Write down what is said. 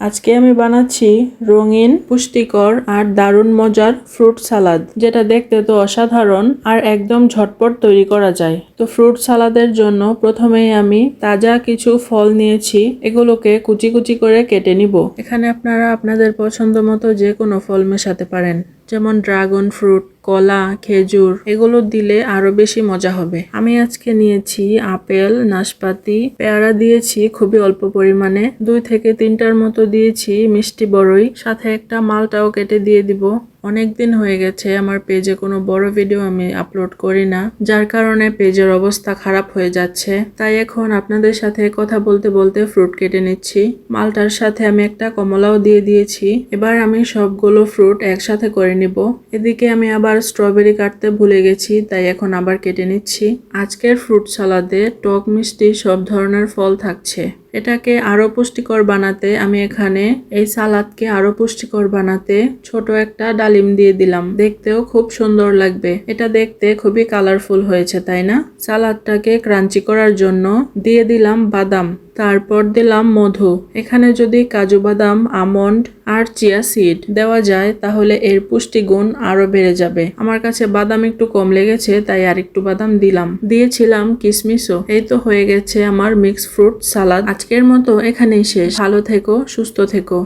আজকে আমি বানাচ্ছি রঙিন, পুষ্টিকর আর দারুণ মজার ফ্রুট সালাদ, যেটা দেখতে তো অসাধারণ আর একদম ঝটপট তৈরি করা যায়। তো ফ্রুট সালাদের জন্য প্রথমেই আমি তাজা কিছু ফল নিয়েছি, এগুলোকে কুচি কুচি করে কেটে নিব। এখানে আপনারা আপনাদের পছন্দ মতো যে কোনো ফল মেশাতে পারেন, যেমন ড্রাগন ফ্রুট, কলা, খেজুর, এগুলো দিলে আরো বেশি মজা হবে। আমি আজকে নিয়েছি আপেল, নাশপাতি, পেয়ারা দিয়েছি খুবই অল্প পরিমাণে, 2 থেকে 3টার মতো দিয়েছি মিষ্টি বরই, সাথে একটা মালটাও কেটে দিয়ে দিব। অনেকদিন হয়ে গেছে আমার পেজে কোনো বড় ভিডিও আমি আপলোড করি না, যার কারণে পেজের অবস্থা খারাপ হয়ে যাচ্ছে। তাই এখন আপনাদের সাথে কথা বলতে বলতে ফ্রুট কেটে নিচ্ছি। মালটার সাথে আমি একটা কমলাও দিয়ে দিয়েছি। এবার আমি সবগুলো ফ্রুট একসাথে করে নিব। এদিকে আমি আবার স্ট্রবেরি কাটতে ভুলে গেছি, তাই এখন আবার কেটে নিচ্ছি। আজকের ফ্রুট সালাদে টক মিষ্টি সব ধরনের ফল থাকছে। এটাকে আরো পুষ্টিকর বানাতে আমি এখানে এই সালাদকে আরো পুষ্টিকর বানাতে ছোট একটা ডালিম দিয়ে দিলাম। দেখতেও খুব সুন্দর লাগবে। এটা দেখতে খুবই কালারফুল হয়েছে, তাই না? সালাদটাকে ক্রাঞ্চি করার জন্য দিয়ে দিলাম বাদাম, তারপর দিলাম মধু। এখানে যদি কাজু বাদাম, আমন্ড আর চিয়া সিড দেওয়া যায় তাহলে এর পুষ্টিগুণ আরো বেড়ে যাবে। আমার কাছে বাদাম একটু কম লেগেছে, তাই আর একটু বাদাম দিলাম। দিয়েছিলাম কিশমিশও। এই তো হয়ে গেছে আমার মিক্স ফ্রুট সালাদ। আজকের মতো এখানেই শেষ। ভালো থেকো, সুস্থ থেকো।